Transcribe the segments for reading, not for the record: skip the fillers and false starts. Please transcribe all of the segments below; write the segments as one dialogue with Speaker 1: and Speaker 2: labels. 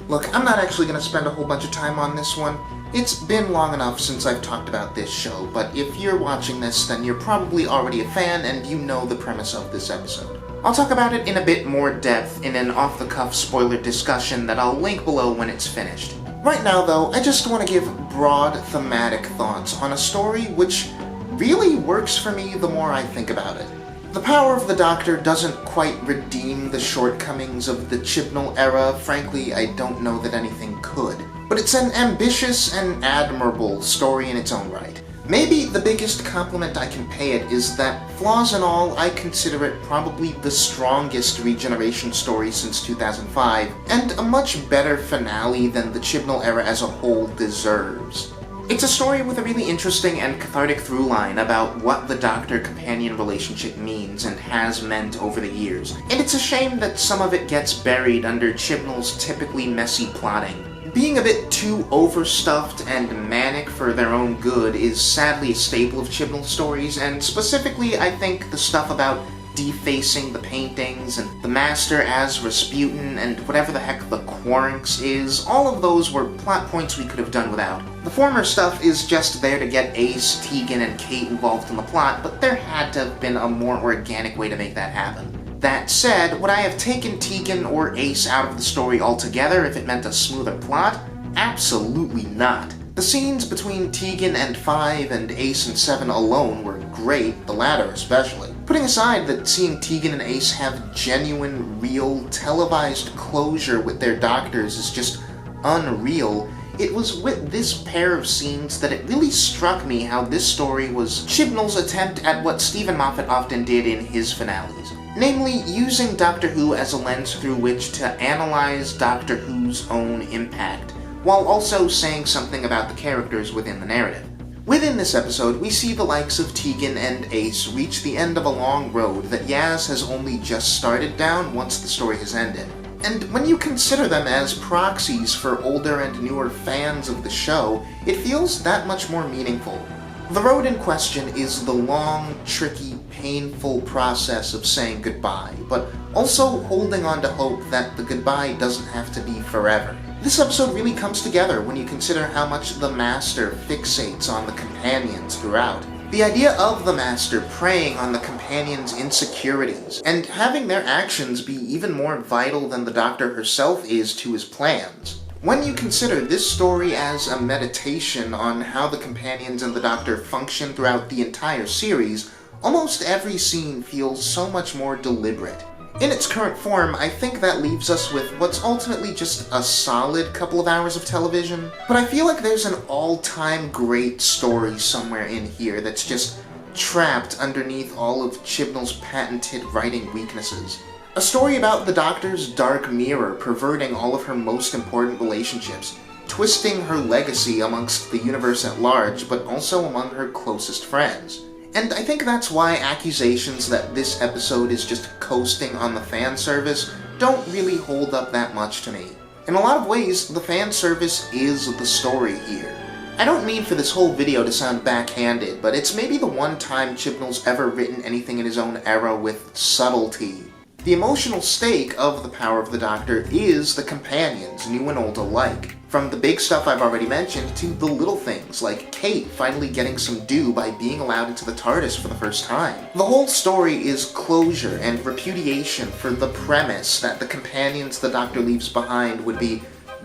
Speaker 1: Look, I'm not actually going to spend a whole bunch of time on this one. It's been long enough since I've talked about this show, but if you're watching this, then you're probably already a fan and you know the premise of this episode. I'll talk about it in a bit more depth in an off-the-cuff spoiler discussion that I'll link below when it's finished. Right now, though, I just want to give broad thematic thoughts on a story which really works for me the more I think about it. The Power of the Doctor doesn't quite redeem the shortcomings of the Chibnall era. Frankly, I don't know that anything could. But it's an ambitious and admirable story in its own right. Maybe the biggest compliment I can pay it is that, flaws and all, I consider it probably the strongest regeneration story since 2005, and a much better finale than the Chibnall era as a whole deserves. It's a story with a really interesting and cathartic through-line about what the Doctor-companion relationship means and has meant over the years, and it's a shame that some of it gets buried under Chibnall's typically messy plotting. Being a bit too overstuffed and manic for their own good is sadly a staple of Chibnall stories, and specifically I think the stuff about defacing the paintings and the Master as Rasputin and whatever the heck the Quarunx is, all of those were plot points we could have done without. The former stuff is just there to get Ace, Tegan, and Kate involved in the plot, but there had to have been a more organic way to make that happen. That said, would I have taken Tegan or Ace out of the story altogether if it meant a smoother plot? Absolutely not. The scenes between Tegan and 5 and Ace and 7 alone were great, the latter especially. Putting aside that seeing Tegan and Ace have genuine, real, televised closure with their doctors is just unreal, it was with this pair of scenes that it really struck me how this story was Chibnall's attempt at what Stephen Moffat often did in his finales. Namely, using Doctor Who as a lens through which to analyze Doctor Who's own impact, while also saying something about the characters within the narrative. Within this episode, we see the likes of Tegan and Ace reach the end of a long road that Yaz has only just started down once the story has ended. And when you consider them as proxies for older and newer fans of the show, it feels that much more meaningful. The road in question is the long, tricky, painful process of saying goodbye, but also holding on to hope that the goodbye doesn't have to be forever. This episode really comes together when you consider how much the Master fixates on the companions throughout. The idea of the Master preying on the companions' insecurities, and having their actions be even more vital than the Doctor herself is to his plans. When you consider this story as a meditation on how the companions and the Doctor function throughout the entire series, almost every scene feels so much more deliberate. In its current form, I think that leaves us with what's ultimately just a solid couple of hours of television, but I feel like there's an all-time great story somewhere in here that's just trapped underneath all of Chibnall's patented writing weaknesses. A story about the Doctor's dark mirror perverting all of her most important relationships, twisting her legacy amongst the universe at large, but also among her closest friends. And I think that's why accusations that this episode is just coasting on the fan service don't really hold up that much to me. In a lot of ways, the fan service is the story here. I don't mean for this whole video to sound backhanded, but it's maybe the one time Chibnall's ever written anything in his own era with subtlety. The emotional stake of The Power of the Doctor is the companions, new and old alike. From the big stuff I've already mentioned to the little things, like Kate finally getting some due by being allowed into the TARDIS for the first time. The whole story is closure and repudiation for the premise that the companions the Doctor leaves behind would be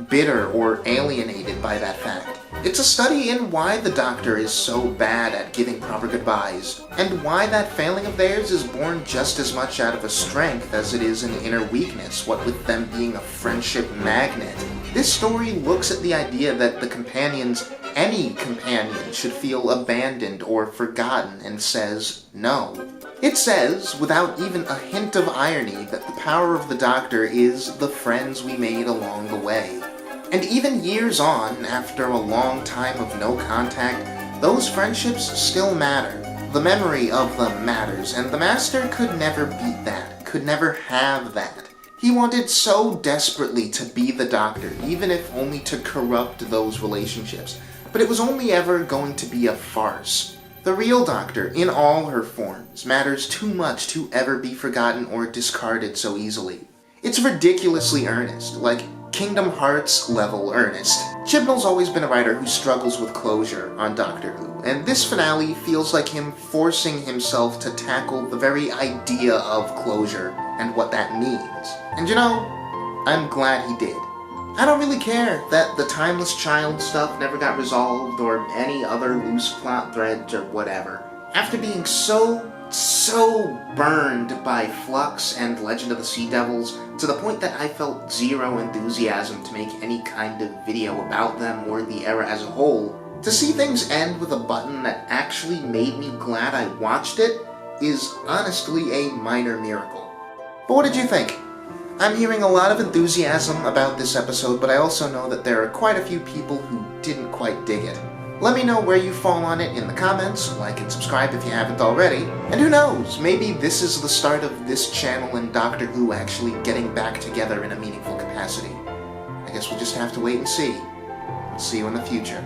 Speaker 1: bitter or alienated by that fact. It's a study in why the Doctor is so bad at giving proper goodbyes, and why that failing of theirs is born just as much out of a strength as it is an inner weakness, what with them being a friendship magnet. This story looks at the idea that the companions, any companion, should feel abandoned or forgotten, and says no. It says, without even a hint of irony, that the power of the Doctor is the friends we made along the way. And even years on, after a long time of no contact, those friendships still matter. The memory of them matters, and the Master could never beat that, could never have that. He wanted so desperately to be the Doctor, even if only to corrupt those relationships, but it was only ever going to be a farce. The real Doctor, in all her forms, matters too much to ever be forgotten or discarded so easily. It's ridiculously earnest, like Kingdom Hearts level earnest. Chibnall's always been a writer who struggles with closure on Doctor Who, and this finale feels like him forcing himself to tackle the very idea of closure and what that means. And you know, I'm glad he did. I don't really care that the Timeless Child stuff never got resolved or any other loose plot threads or whatever. After being so burned by Flux and Legend of the Sea Devils to the point that I felt zero enthusiasm to make any kind of video about them or the era as a whole, to see things end with a button that actually made me glad I watched it is honestly a minor miracle. But what did you think? I'm hearing a lot of enthusiasm about this episode, but I also know that there are quite a few people who didn't quite dig it. Let me know where you fall on it in the comments, like and subscribe if you haven't already, and who knows, maybe this is the start of this channel and Doctor Who actually getting back together in a meaningful capacity. I guess we'll just have to wait and see. I'll see you in the future.